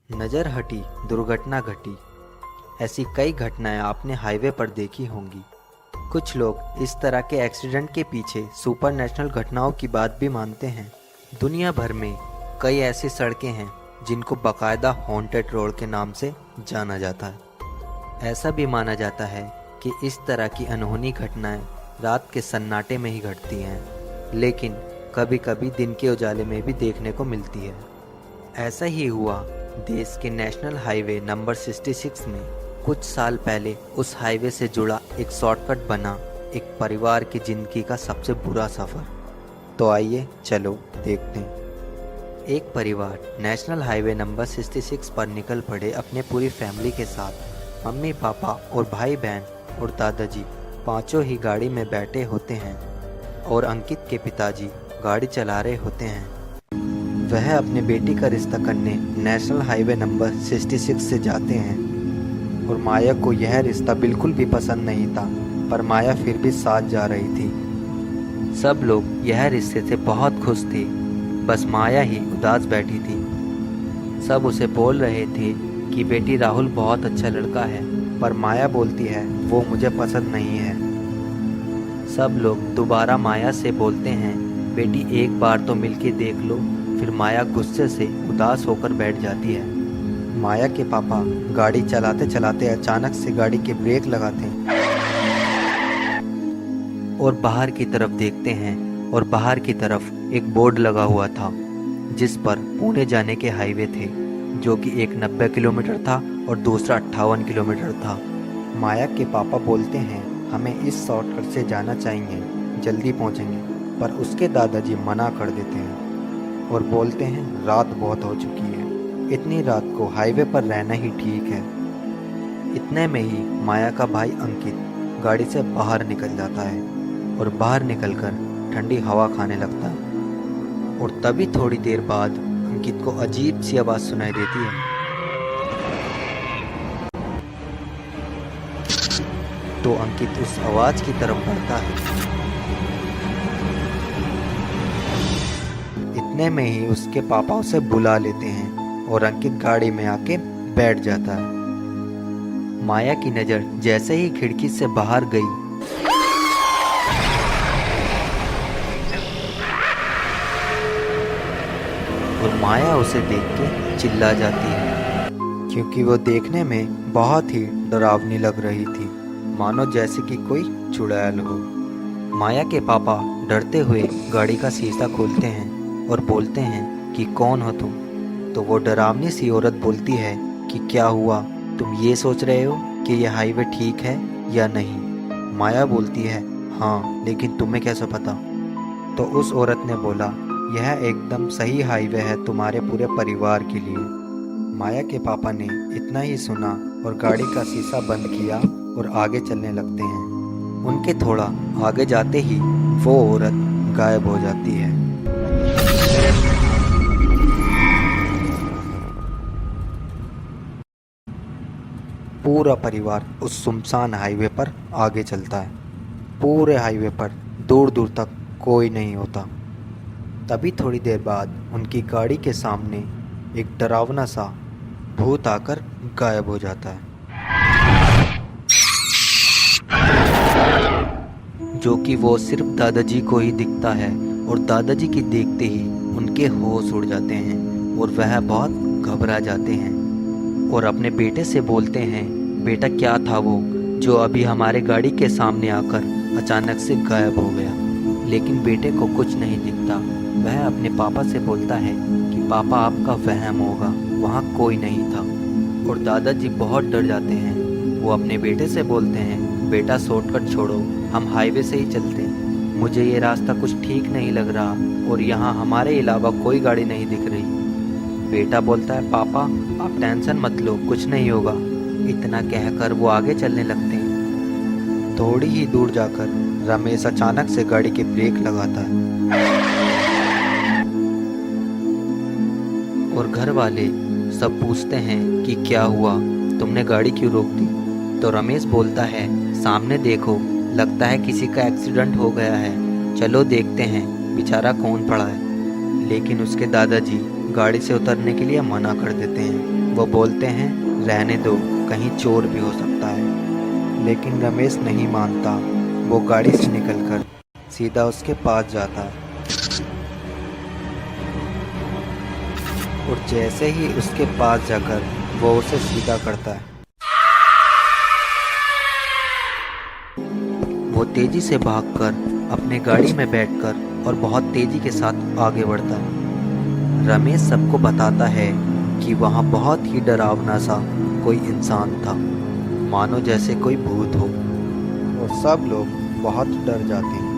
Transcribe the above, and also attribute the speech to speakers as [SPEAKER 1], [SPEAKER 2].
[SPEAKER 1] नज़र हटी, दुर्घटना घटी। ऐसी कई घटनाएं आपने हाईवे पर देखी होंगी। कुछ लोग इस तरह के एक्सीडेंट के पीछे सुपरनेचुरल घटनाओं की बात भी मानते हैं। दुनिया भर में कई ऐसी सड़कें हैं जिनको बाकायदा हॉन्टेड रोड के नाम से जाना जाता है। ऐसा भी माना जाता है कि इस तरह की अनहोनी घटनाएं रात के सन्नाटे में ही घटती हैं, लेकिन कभी कभी दिन के उजाले में भी देखने को मिलती है। ऐसा ही हुआ देश के नेशनल हाईवे नंबर 66 में। कुछ साल पहले उस हाईवे से जुड़ा एक शॉर्टकट बना एक परिवार की जिंदगी का सबसे बुरा सफ़र। तो आइए चलो देखते हैं। एक परिवार नेशनल हाईवे नंबर 66 पर निकल पड़े अपने पूरी फैमिली के साथ। मम्मी, पापा और भाई बहन और दादाजी पांचों ही गाड़ी में बैठे होते हैं और अंकित के पिताजी गाड़ी चला रहे होते हैं। वह अपने बेटी का रिश्ता करने नेशनल हाईवे नंबर 66 से जाते हैं और माया को यह रिश्ता बिल्कुल भी पसंद नहीं था, पर माया फिर भी साथ जा रही थी। सब लोग यह रिश्ते से बहुत खुश थे, बस माया ही उदास बैठी थी। सब उसे बोल रहे थे कि बेटी राहुल बहुत अच्छा लड़का है, पर माया बोलती है वो मुझे पसंद नहीं है। सब लोग दोबारा माया से बोलते हैं बेटी एक बार तो मिलके देख लो, फिर माया गुस्से से उदास होकर बैठ जाती है। माया के पापा गाड़ी चलाते चलाते अचानक से गाड़ी के ब्रेक लगाते हैं और बाहर की तरफ देखते हैं, और बाहर की तरफ एक बोर्ड लगा हुआ था जिस पर पुणे जाने के हाईवे थे, जो कि एक 90 किलोमीटर था और दूसरा 58 किलोमीटर था। माया के पापा बोलते हैं हमें इस शॉर्टकट से जाना चाहिए, जल्दी पहुंचेंगे, पर उसके दादाजी मना कर देते हैं और बोलते हैं रात बहुत हो चुकी है, इतनी रात को हाईवे पर रहना ही ठीक है। इतने में ही माया का भाई अंकित गाड़ी से बाहर निकल जाता है और बाहर निकलकर ठंडी हवा खाने लगता है। और तभी थोड़ी देर बाद अंकित को अजीब सी आवाज़ सुनाई देती है। तो अंकित उस आवाज़ की तरफ बढ़ता है। इतने में ही उसके पापा उसे बुला लेते हैं और अंकित गाड़ी में आके बैठ जाता है। माया की नज़र जैसे ही खिड़की से बाहर गई, और माया उसे देख के चिल्ला जाती है, क्योंकि वो देखने में बहुत ही डरावनी लग रही थी, मानो जैसे कि कोई चुड़ैल हो। माया के पापा डरते हुए गाड़ी का शीशा खोलते हैं और बोलते हैं कि कौन हो तुम। तो वो डरावनी सी औरत बोलती है कि क्या हुआ, तुम ये सोच रहे हो कि यह हाईवे ठीक है या नहीं। माया बोलती है हाँ, लेकिन तुम्हें कैसे पता। तो उस औरत ने बोला यह एकदम सही हाईवे है तुम्हारे पूरे परिवार के लिए। माया के पापा ने इतना ही सुना और गाड़ी का शीशा बंद किया और आगे चलने लगते हैं। उनके थोड़ा आगे जाते ही वो औरत गायब हो जाती है। पूरा परिवार उस सुनसान हाईवे पर आगे चलता है। पूरे हाईवे पर दूर दूर तक कोई नहीं होता। तभी थोड़ी देर बाद उनकी गाड़ी के सामने एक डरावना सा भूत आकर गायब हो जाता है, जो कि वो सिर्फ दादाजी को ही दिखता है। और दादाजी की देखते ही उनके होश उड़ जाते हैं और वह बहुत घबरा जाते हैं और अपने बेटे से बोलते हैं बेटा क्या था वो जो अभी हमारे गाड़ी के सामने आकर अचानक से गायब हो गया। लेकिन बेटे को कुछ नहीं दिखता। वह अपने पापा से बोलता है कि पापा आपका वहम होगा, वहाँ कोई नहीं था। और दादाजी बहुत डर जाते हैं। वो अपने बेटे से बोलते हैं बेटा शॉर्टकट छोड़ो, हम हाईवे से ही चलते हैं, मुझे ये रास्ता कुछ ठीक नहीं लग रहा और यहाँ हमारे अलावा कोई गाड़ी नहीं दिख रही। बेटा बोलता है पापा आप टेंशन मत लो, कुछ नहीं होगा। इतना कहकर वो आगे चलने लगते हैं। थोड़ी ही दूर जाकर रमेश अचानक से गाड़ी के ब्रेक लगाता है और घर वाले सब पूछते हैं कि क्या हुआ, तुमने गाड़ी क्यों रोक दी। तो रमेश बोलता है सामने देखो, लगता है किसी का एक्सीडेंट हो गया है, चलो देखते हैं बेचारा कौन पड़ा है। लेकिन उसके दादाजी गाड़ी से उतरने के लिए मना कर देते हैं। वो बोलते हैं रहने दो, कहीं चोर भी हो सकता है। लेकिन रमेश नहीं मानता। वो गाड़ी से निकलकर सीधा उसके पास जाता है और जैसे ही उसके पास जाकर वो उसे सीधा करता है, वो तेजी से भागकर अपने गाड़ी में बैठकर और बहुत तेजी के साथ आगे बढ़ता है। रमेश सबको बताता है कि वहाँ बहुत ही डरावना सा कोई इंसान था, मानो जैसे कोई भूत हो, और सब लोग बहुत डर जाते हैं।